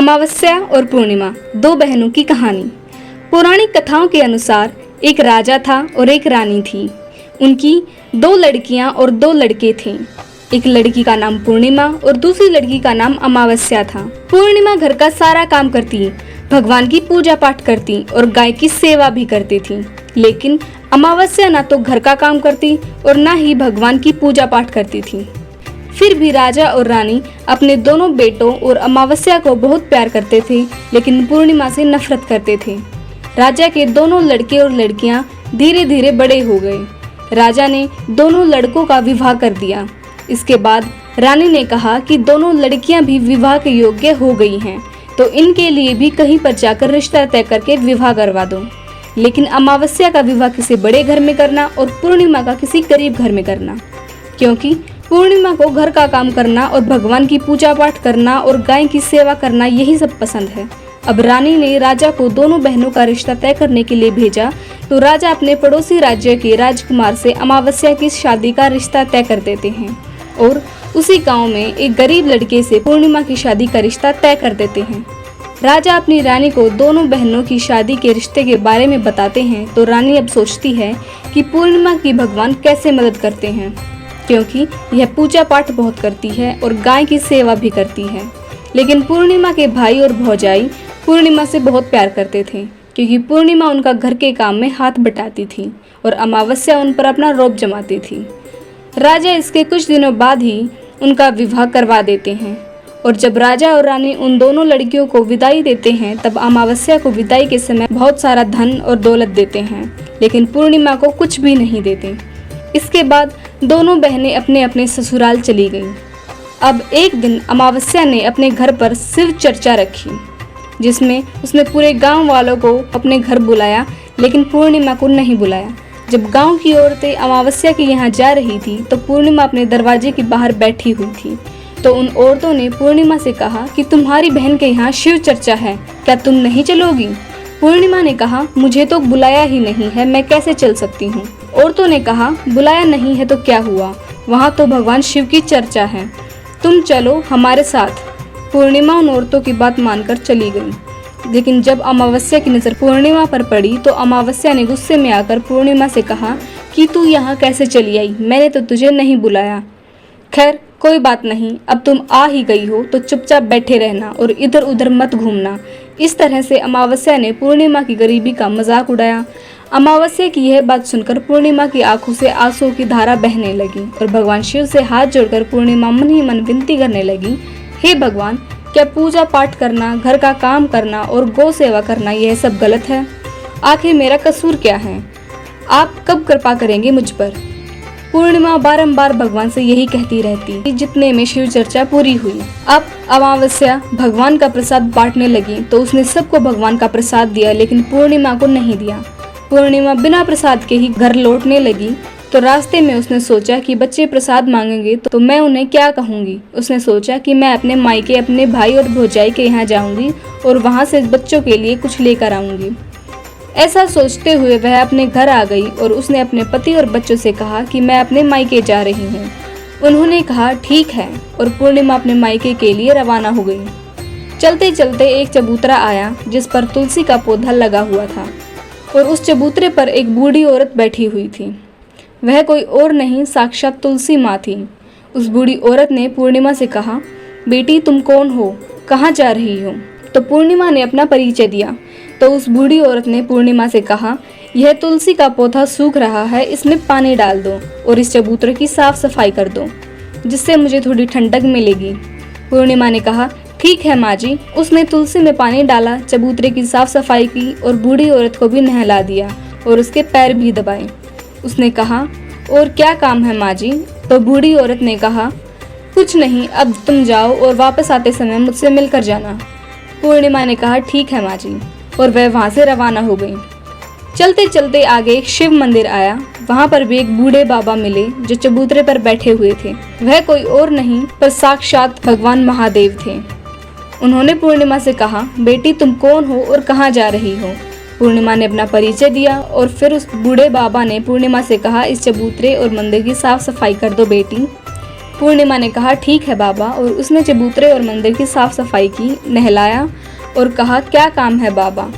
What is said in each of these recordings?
अमावस्या और पूर्णिमा, दो बहनों की कहानी। पौराणिक कथाओं के अनुसार एक राजा था और एक रानी थी। उनकी दो लड़कियां और दो लड़के थे। एक लड़की का नाम पूर्णिमा और दूसरी लड़की का नाम अमावस्या था। पूर्णिमा घर का सारा काम करती, भगवान की पूजा पाठ करती और गाय की सेवा भी करती थी। लेकिन अमावस्या ना तो घर का काम करती और ना ही भगवान की पूजा पाठ करती थी। फिर भी राजा और रानी अपने दोनों बेटों और अमावस्या को बहुत प्यार करते थे, लेकिन पूर्णिमा से नफरत करते थे। राजा के दोनों लड़के और लड़कियां धीरे धीरे बड़े हो गए। राजा ने दोनों लड़कों का विवाह कर दिया। इसके बाद रानी ने कहा कि दोनों लड़कियां भी विवाह के योग्य हो गई हैं, तो इनके लिए भी कहीं पर जाकर रिश्ता तय करके विवाह करवा दो। लेकिन अमावस्या का विवाह किसी बड़े घर में करना और पूर्णिमा का किसी गरीब घर में करना, क्योंकि पूर्णिमा को घर का काम करना और भगवान की पूजा पाठ करना और गाय की सेवा करना यही सब पसंद है। अब रानी ने राजा को दोनों बहनों का रिश्ता तय करने के लिए भेजा, तो राजा अपने पड़ोसी राज्य के राजकुमार से अमावस्या की शादी का रिश्ता तय कर देते हैं और उसी गांव में एक गरीब लड़के से पूर्णिमा की शादी का रिश्ता तय कर देते हैं। राजा अपनी रानी को दोनों बहनों की शादी के रिश्ते के बारे में बताते हैं, तो रानी अब सोचती है कि पूर्णिमा की भगवान कैसे मदद करते हैं, क्योंकि यह पूजा पाठ बहुत करती है और गाय की सेवा भी करती है। लेकिन पूर्णिमा के भाई और भौजाई पूर्णिमा से बहुत प्यार करते थे, क्योंकि पूर्णिमा उनका घर के काम में हाथ बटाती थी और अमावस्या उन पर अपना रौब जमाती थी। राजा इसके कुछ दिनों बाद ही उनका विवाह करवा देते हैं और जब राजा और रानी उन दोनों लड़कियों को विदाई देते हैं, तब अमावस्या को विदाई के समय बहुत सारा धन और दौलत देते हैं, लेकिन पूर्णिमा को कुछ भी नहीं देते। इसके बाद दोनों बहनें अपने अपने ससुराल चली गईं। अब एक दिन अमावस्या ने अपने घर पर शिव चर्चा रखी, जिसमें उसने पूरे गांव वालों को अपने घर बुलाया, लेकिन पूर्णिमा को नहीं बुलाया। जब गांव की औरतें अमावस्या के यहाँ जा रही थी, तो पूर्णिमा अपने दरवाजे के बाहर बैठी हुई थी। तो उन औरतों ने पूर्णिमा से कहा कि तुम्हारी बहन के यहाँ शिव चर्चा है, क्या तुम नहीं चलोगी? पूर्णिमा ने कहा, मुझे तो बुलाया ही नहीं है, मैं कैसे चल सकती हूँ? औरतों ने कहा, बुलाया नहीं है तो क्या हुआ, वहाँ तो भगवान शिव की चर्चा है, तुम चलो हमारे साथ। पूर्णिमा उन औरतों की बात मानकर चली गई। लेकिन जब अमावस्या की नज़र पूर्णिमा पर पड़ी, तो अमावस्या ने गुस्से में आकर पूर्णिमा से कहा कि तू यहाँ कैसे चली आई, मैंने तो तुझे नहीं बुलाया। खैर कोई बात नहीं, अब तुम आ ही गई हो तो चुपचाप बैठे रहना और इधर उधर मत घूमना। इस तरह से अमावस्या ने पूर्णिमा की गरीबी का मजाक उड़ाया। अमावस्या की यह बात सुनकर पूर्णिमा की आंखों से आंसुओं की धारा बहने लगी और भगवान शिव से हाथ जोड़कर पूर्णिमा मन ही मन विनती करने लगी, हे भगवान, क्या पूजा पाठ करना, घर का काम करना और गौ सेवा करना यह सब गलत है? आखिर मेरा कसूर क्या है? आप कब कृपा करेंगे मुझ पर? पूर्णिमा बारंबार भगवान से यही कहती रहती। जितने में शिव चर्चा पूरी हुई। अब अमावस्या भगवान का प्रसाद बांटने लगी, तो उसने सबको भगवान का प्रसाद दिया, लेकिन पूर्णिमा को नहीं दिया। पूर्णिमा बिना प्रसाद के ही घर लौटने लगी, तो रास्ते में उसने सोचा कि बच्चे प्रसाद मांगेंगे तो मैं उन्हें क्या कहूँगी। उसने सोचा कि मैं अपने मायके अपने भाई और भौजाई के यहाँ जाऊँगी और वहाँ से बच्चों के लिए कुछ लेकर आऊँगी। ऐसा सोचते हुए वह अपने घर आ गई और उसने अपने पति और बच्चों से कहा कि मैं अपने मायके जा रही हूँ। उन्होंने कहा ठीक है, और पूर्णिमा अपने मायके के लिए रवाना हो गई। चलते चलते एक चबूतरा आया, जिस पर तुलसी का पौधा लगा हुआ था और उस चबूतरे पर एक बूढ़ी औरत बैठी हुई थी। वह कोई और नहीं, साक्षात तुलसी माँ थी। उस बूढ़ी औरत ने पूर्णिमा से कहा, बेटी तुम कौन हो, कहाँ जा रही हो? तो पूर्णिमा ने अपना परिचय दिया। तो उस बूढ़ी औरत ने पूर्णिमा से कहा, यह तुलसी का पौधा सूख रहा है, इसमें पानी डाल दो और इस चबूतरे की साफ सफाई कर दो, जिससे मुझे थोड़ी ठंडक मिलेगी। पूर्णिमा ने कहा, ठीक है माँ जी। उसने तुलसी में पानी डाला, चबूतरे की साफ सफाई की और बूढ़ी औरत को भी नहला दिया और उसके पैर भी दबाए। उसने कहा, और क्या काम है माँ जी? तो बूढ़ी औरत ने कहा, कुछ नहीं, अब तुम जाओ और वापस आते समय मुझसे मिलकर जाना। पूर्णिमा ने कहा, ठीक है माँ जी, और वह वहाँ से रवाना हो गई। चलते चलते आगे एक शिव मंदिर आया। वहाँ पर भी एक बूढ़े बाबा मिले, जो चबूतरे पर बैठे हुए थे। वह कोई और नहीं पर साक्षात भगवान महादेव थे। उन्होंने पूर्णिमा से कहा, बेटी तुम कौन हो और कहाँ जा रही हो? पूर्णिमा ने अपना परिचय दिया और फिर उस बूढ़े बाबा ने पूर्णिमा से कहा, इस चबूतरे और मंदिर की साफ सफाई कर दो बेटी। पूर्णिमा ने कहा ठीक है बाबा, और उसने चबूतरे और मंदिर की साफ सफाई की, नहलाया और कहा क्या काम है बाबा।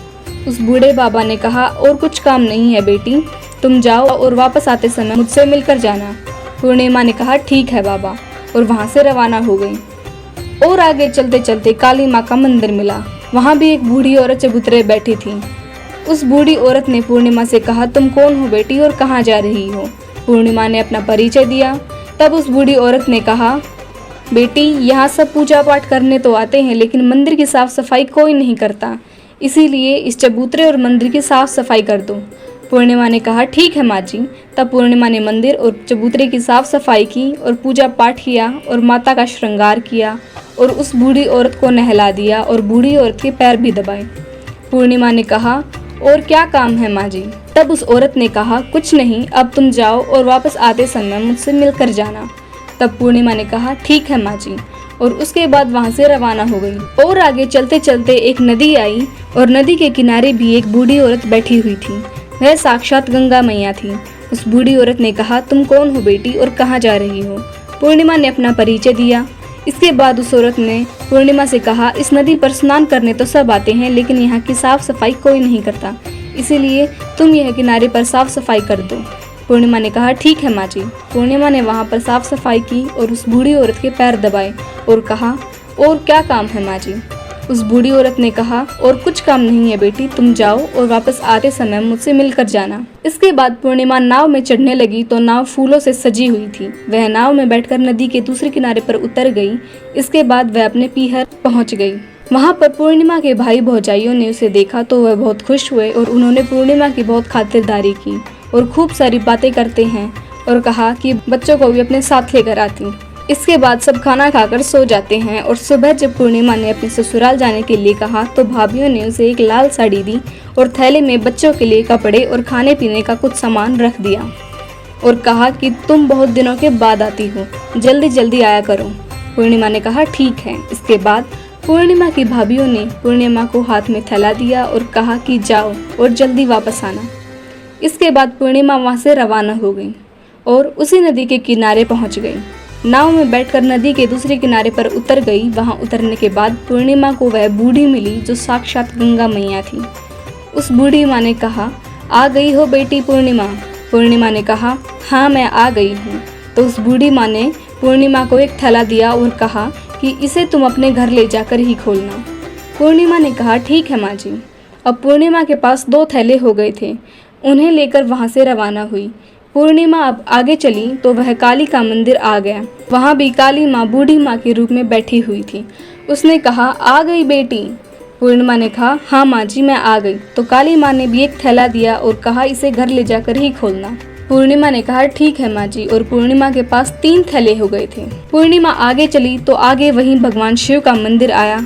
उस बूढ़े बाबा ने कहा और कुछ काम नहीं है बेटी, तुम जाओ और वापस आते समय मुझसे मिलकर जाना। पूर्णिमा ने कहा ठीक है बाबा, और वहाँ से रवाना हो गई। और आगे चलते चलते काली माँ का मंदिर मिला। वहाँ भी एक बूढ़ी औरत चबूतरे बैठी थी। उस बूढ़ी औरत ने पूर्णिमा से कहा तुम कौन हो बेटी और कहाँ जा रही हो। पूर्णिमा ने अपना परिचय दिया। तब उस बूढ़ी औरत ने कहा बेटी, यहाँ सब पूजा पाठ करने तो आते हैं, लेकिन मंदिर की साफ सफाई कोई नहीं करता, इसीलिए इस चबूतरे और मंदिर की साफ सफाई कर दो। पूर्णिमा ने कहा ठीक है माँ जी। तब पूर्णिमा ने मंदिर और चबूतरे की साफ सफाई की और पूजा पाठ किया और माता का श्रृंगार किया और उस बूढ़ी औरत को नहला दिया और बूढ़ी औरत के पैर भी दबाए। पूर्णिमा ने कहा और क्या काम है माँ जी। तब उस औरत ने कहा कुछ नहीं, अब तुम जाओ और वापस आते समय मुझसे मिलकर जाना। तब पूर्णिमा ने कहा ठीक है माँ जी, और उसके बाद वहाँ से रवाना हो गई। और आगे चलते चलते एक नदी आई और नदी के किनारे भी एक बूढ़ी औरत बैठी हुई थी। वह साक्षात गंगा मैया थी। उस बूढ़ी औरत ने कहा तुम कौन हो बेटी और कहाँ जा रही हो। पूर्णिमा ने अपना परिचय दिया। इसके बाद उस औरत ने पूर्णिमा से कहा इस नदी पर स्नान करने तो सब आते हैं, लेकिन यहाँ की साफ सफाई कोई नहीं करता, इसीलिए तुम यह किनारे पर साफ सफाई कर दो। पूर्णिमा ने कहा ठीक है माँ जी। पूर्णिमा ने वहाँ पर साफ सफाई की और उस बूढ़ी औरत के पैर दबाए और कहा और क्या काम है माँ जी। उस बूढ़ी औरत ने कहा और कुछ काम नहीं है बेटी, तुम जाओ और वापस आते समय मुझसे मिलकर जाना। इसके बाद पूर्णिमा नाव में चढ़ने लगी तो नाव फूलों से सजी हुई थी। वह नाव में बैठकर नदी के दूसरे किनारे पर उतर गई। इसके बाद वह अपने पीहर पहुंच गई। वहां पर पूर्णिमा के भाई भौजाइयों ने उसे देखा तो वह बहुत खुश हुए और उन्होंने पूर्णिमा की बहुत खातिरदारी की और खूब सारी बातें करते हैं और कहा कि बच्चों को भी अपने साथ लेकर आती। इसके बाद सब खाना खाकर सो जाते हैं और सुबह जब पूर्णिमा ने अपने ससुराल जाने के लिए कहा तो भाभियों ने उसे एक लाल साड़ी दी और थैले में बच्चों के लिए कपड़े और खाने पीने का कुछ सामान रख दिया और कहा कि तुम बहुत दिनों के बाद आती हो, जल्दी जल्दी आया करो। पूर्णिमा ने कहा ठीक है। इसके बाद पूर्णिमा की भाभियों ने पूर्णिमा को हाथ में थैला दिया और कहा कि जाओ और जल्दी वापस आना। इसके बाद पूर्णिमा वहाँ से रवाना हो गई और उसी नदी के किनारे पहुँच गई। नाव में बैठकर नदी के दूसरे किनारे पर उतर गई। वहां उतरने के बाद पूर्णिमा को वह बूढ़ी मिली जो साक्षात गंगा मैया थी। उस बूढ़ी माँ ने कहा आ गई हो बेटी पूर्णिमा। पूर्णिमा ने कहा हाँ मैं आ गई हूँ। तो उस बूढ़ी माँ ने पूर्णिमा को एक थैला दिया और कहा कि इसे तुम अपने घर ले जाकर ही खोलना। पूर्णिमा ने कहा ठीक है माँ जी। अब पूर्णिमा के पास 2 थैले हो गए थे। उन्हें लेकर वहाँ से रवाना हुई। पूर्णिमा अब आगे चली तो वह काली का मंदिर आ गया। वहाँ भी काली माँ बूढ़ी माँ के रूप में बैठी हुई थी। उसने कहा आ गई बेटी। पूर्णिमा ने कहा हाँ माँ जी मैं आ गई। तो काली माँ ने भी एक थैला दिया और कहा इसे घर ले जाकर ही खोलना। पूर्णिमा ने कहा ठीक है माँ जी, और पूर्णिमा के पास 3 थैले हो गए थे। पूर्णिमा आगे चली तो आगे वहीं भगवान शिव का मंदिर आया।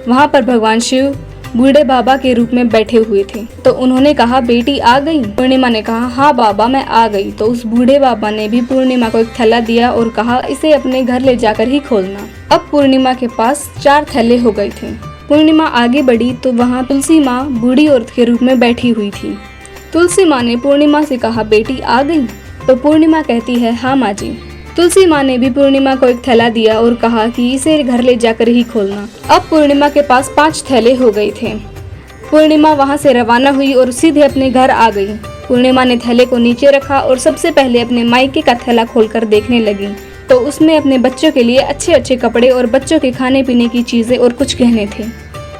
वहाँ पर भगवान शिव बूढ़े बाबा के रूप में बैठे हुए थे। तो उन्होंने कहा बेटी आ गई। पूर्णिमा ने कहा हाँ बाबा मैं आ गई। तो उस बूढ़े बाबा ने भी पूर्णिमा को एक थैला दिया और कहा इसे अपने घर ले जाकर ही खोलना। अब पूर्णिमा के पास 4 थैले हो गए थे। पूर्णिमा आगे बढ़ी तो वहाँ तुलसी माँ बूढ़ी औरत के रूप में बैठी हुई थी। तुलसी माँ ने पूर्णिमा से कहा बेटी आ गई। तो पूर्णिमा कहती है हाँ माँ जी। तुलसी माँ ने भी पूर्णिमा को एक थैला दिया और कहा कि इसे घर ले जाकर ही खोलना। अब पूर्णिमा के पास 5 थैले हो गए थे। पूर्णिमा वहाँ से रवाना हुई और सीधे अपने घर आ गई। पूर्णिमा ने थैले को नीचे रखा और सबसे पहले अपने मायके का थैला खोलकर देखने लगी तो उसमें अपने बच्चों के लिए अच्छे अच्छे कपड़े और बच्चों के खाने पीने की चीजें और कुछ गहने थे।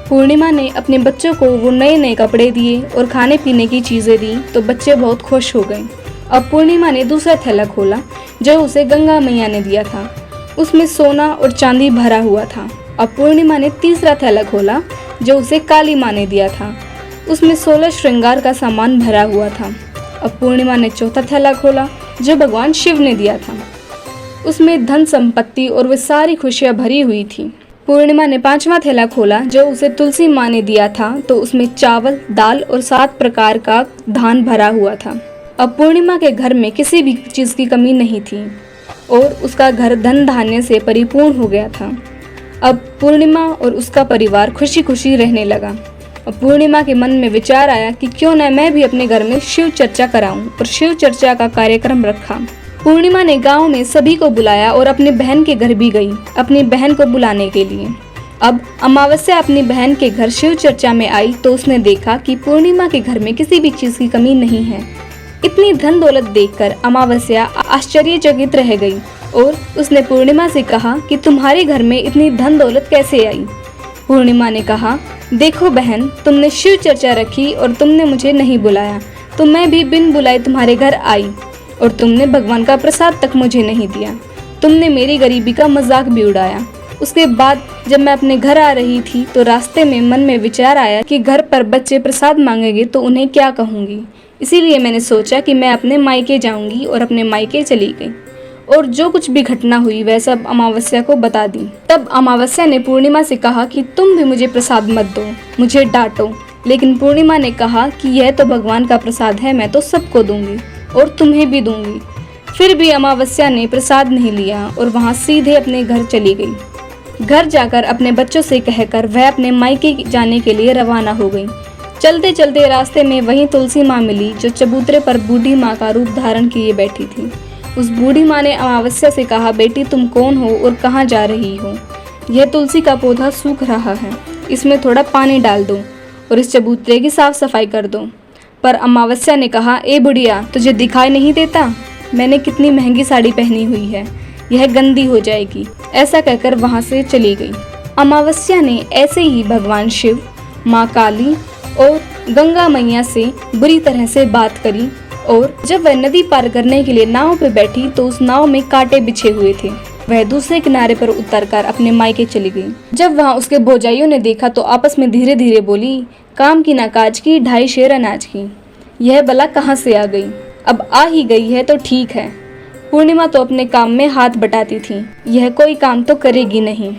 पूर्णिमा ने अपने बच्चों को वो नए नए कपड़े दिए और खाने पीने की चीजें दी तो बच्चे बहुत खुश हो गए। अब पूर्णिमा ने दूसरा थैला खोला जो उसे गंगा मैया ने दिया था। उसमें सोना और चांदी भरा हुआ था। अब पूर्णिमा ने तीसरा थैला खोला जो उसे काली माँ ने दिया था। उसमें 16 श्रृंगार का सामान भरा हुआ था। अब पूर्णिमा ने चौथा थैला खोला जो भगवान शिव ने दिया था। उसमें धन संपत्ति और वे सारी खुशियाँ भरी हुई थी। पूर्णिमा ने 5वां थैला खोला जो उसे तुलसी माँ ने दिया था तो उसमें चावल, दाल और 7 प्रकार का धान भरा हुआ था। अब पूर्णिमा के घर में किसी भी चीज़ की कमी नहीं थी और उसका घर धन धान्य से परिपूर्ण हो गया था। अब पूर्णिमा और उसका परिवार खुशी खुशी रहने लगा। अब पूर्णिमा के मन में विचार आया कि क्यों न मैं भी अपने घर में शिव चर्चा कराऊं और शिव चर्चा का कार्यक्रम रखा। पूर्णिमा ने गांव में सभी को बुलाया और अपनी बहन के घर भी गई अपनी बहन को बुलाने के लिए। अब अमावस्या अपनी बहन के घर शिव चर्चा में आई तो उसने देखा कि पूर्णिमा के घर में किसी भी चीज की कमी नहीं है। इतनी धन दौलत देखकर अमावस्या आश्चर्यचकित रह गई और उसने पूर्णिमा से कहा कि तुम्हारे घर में इतनी धन दौलत कैसे आई। पूर्णिमा ने कहा, देखो बहन, तुमने शिव चर्चा रखी और तुमने मुझे नहीं बुलाया, तो मैं भी बिन बुलाए तुम्हारे घर आई और तुमने भगवान का प्रसाद तक मुझे नहीं दिया। तुमने मेरी गरीबी का मजाक भी उड़ाया। उसके बाद जब मैं अपने घर आ रही थी तो रास्ते में मन में विचार आया कि घर पर बच्चे प्रसाद मांगेंगे तो उन्हें क्या कहूँगी। इसीलिए मैंने सोचा कि मैं अपने मायके जाऊंगी और अपने मायके चली गई और जो कुछ भी घटना हुई वह सब अमावस्या को बता दी। तब अमावस्या ने पूर्णिमा से कहा कि तुम भी मुझे प्रसाद मत दो, मुझे डांटो। लेकिन पूर्णिमा ने कहा कि यह तो भगवान का प्रसाद है, मैं तो सबको दूंगी और तुम्हें भी दूंगी। फिर भी अमावस्या ने प्रसाद नहीं लिया और वहाँ सीधे अपने घर चली गई। घर जाकर अपने बच्चों से कहकर वह अपने मायके जाने के लिए रवाना हो गई। चलते चलते रास्ते में वहीं तुलसी माँ मिली जो चबूतरे पर बूढ़ी माँ का रूप धारण किए बैठी थी। उस बूढ़ी माँ ने अमावस्या से कहा, बेटी तुम कौन हो और कहाँ जा रही हो? यह तुलसी का पौधा सूख रहा है, इसमें थोड़ा पानी डाल दो और इस चबूतरे की साफ सफाई कर दो। पर अमावस्या ने कहा, ए बुढ़िया, तुझे दिखाई नहीं देता? मैंने कितनी महंगी साड़ी पहनी हुई है, यह गंदी हो जाएगी। ऐसा कहकर वहाँ से चली गई। अमावस्या ने ऐसे ही भगवान शिव, माँ काली और गंगा मैया से बुरी तरह से बात करी और जब वह नदी पार करने के लिए नाव पर बैठी तो उस नाव में कांटे बिछे हुए थे। वह दूसरे किनारे पर उतरकर अपने मायके चली गई। जब वहाँ उसके भौजाइयों ने देखा तो आपस में धीरे धीरे बोली, काम की ना काज की, 2.5 शेर अनाज की। यह बला कहाँ से आ गई? अब आ ही गई है तो ठीक है। पूर्णिमा तो अपने काम में हाथ बटाती थी, यह कोई काम तो करेगी नहीं।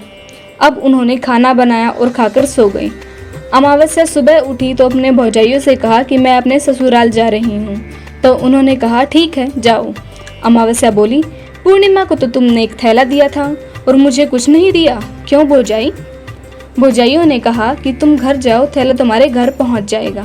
अब उन्होंने खाना बनाया और खाकर सो गई। अमावस्या सुबह उठी तो अपने भौजाइयों से कहा कि मैं अपने ससुराल जा रही हूँ। तो उन्होंने कहा, ठीक है जाओ। अमावस्या बोली, पूर्णिमा को तो तुमने एक थैला दिया था और मुझे कुछ नहीं दिया, क्यों भौजाई? भौजाइयों ने कहा कि तुम घर जाओ, थैला तुम्हारे घर पहुँच जाएगा।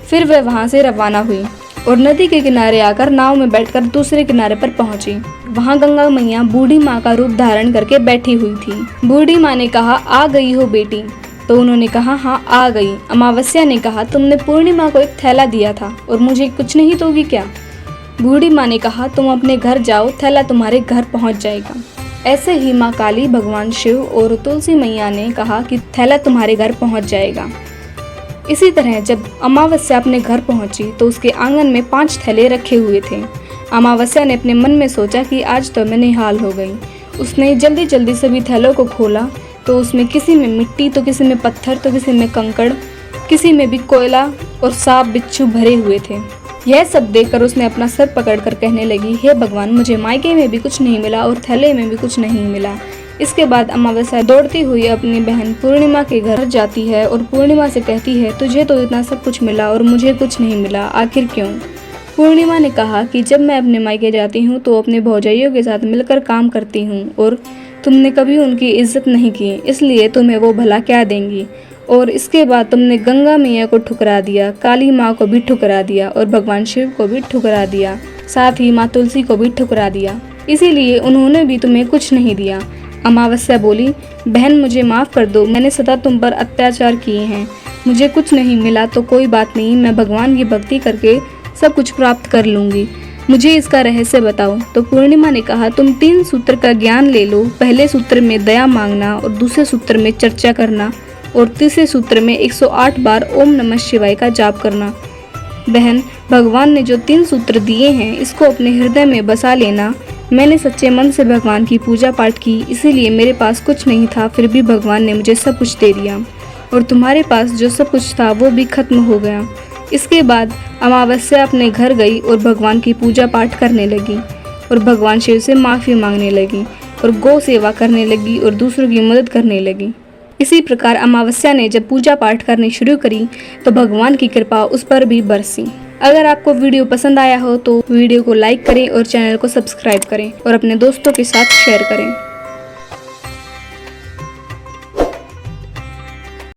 फिर वह वहाँ से रवाना हुई और नदी के किनारे आकर नाव में बैठकर दूसरे किनारे पर पहुंची। वहां गंगा मैया बूढ़ी माँ का रूप धारण करके बैठी हुई थी। बूढ़ी माँ ने कहा, आ गई हो बेटी? तो उन्होंने कहा, हाँ आ गई। अमावस्या ने कहा, तुमने पूर्णिमा को एक थैला दिया था और मुझे कुछ नहीं दोगी क्या? बूढ़ी माँ ने कहा, तुम अपने घर जाओ, थैला तुम्हारे घर पहुँच जाएगा। ऐसे ही माँ काली, भगवान शिव और तुलसी मैया ने कहा कि थैला तुम्हारे घर पहुँच जाएगा। इसी तरह जब अमावस्या अपने घर पहुंची तो उसके आंगन में 5 थैले रखे हुए थे। अमावस्या ने अपने मन में सोचा कि आज तो मैं निहाल हो गई। उसने जल्दी जल्दी सभी थैलों को खोला तो उसमें किसी में मिट्टी, तो किसी में पत्थर, तो किसी में कंकड़, किसी में भी कोयला और सांप बिच्छू भरे हुए थे। यह सब देखकर उसने अपना सर पकड़कर कहने लगी, हे भगवान, मुझे मायके में भी कुछ नहीं मिला और थैले में भी कुछ नहीं मिला। इसके बाद अमावस्या दौड़ती हुई अपनी बहन पूर्णिमा के घर जाती है और पूर्णिमा से कहती है, तुझे तो इतना सब कुछ मिला और मुझे कुछ नहीं मिला, आखिर क्यों? पूर्णिमा ने कहा कि जब मैं अपने मायके जाती हूँ तो अपने भौजाइयों के साथ मिलकर काम करती हूँ और तुमने कभी उनकी इज्जत नहीं की, इसलिए तुम्हें वो भला क्या देंगी। और इसके बाद तुमने गंगा मैया को ठुकरा दिया, काली माँ को भी ठुकरा दिया और भगवान शिव को भी ठुकरा दिया, साथ ही माँ तुलसी को भी ठुकरा दिया, इसीलिए उन्होंने भी तुम्हें कुछ नहीं दिया। अमावस्या बोली, बहन मुझे माफ़ कर दो, मैंने सदा तुम पर अत्याचार किए हैं, मुझे कुछ नहीं मिला तो कोई बात नहीं, मैं भगवान की भक्ति करके सब कुछ प्राप्त कर लूँगी, मुझे इसका रहस्य बताओ। तो पूर्णिमा ने कहा, तुम 3 सूत्र का ज्ञान ले लो। पहले सूत्र में दया मांगना और दूसरे सूत्र में चर्चा करना और तीसरे सूत्र में 108 बार ओम नमः शिवाय का जाप करना। बहन, भगवान ने जो 3 सूत्र दिए हैं इसको अपने हृदय में बसा लेना। मैंने सच्चे मन से भगवान की पूजा पाठ की, इसीलिए मेरे पास कुछ नहीं था, फिर भी भगवान ने मुझे सब कुछ दे दिया और तुम्हारे पास जो सब कुछ था वो भी खत्म हो गया। इसके बाद अमावस्या अपने घर गई और भगवान की पूजा पाठ करने लगी और भगवान शिव से माफ़ी मांगने लगी और गौ सेवा करने लगी और दूसरों की मदद करने लगी। इसी प्रकार अमावस्या ने जब पूजा पाठ करनी शुरू करी तो भगवान की कृपा उस पर भी बरसी। अगर आपको वीडियो पसंद आया हो तो वीडियो को लाइक करें और चैनल को सब्सक्राइब करें और अपने दोस्तों के साथ शेयर करें।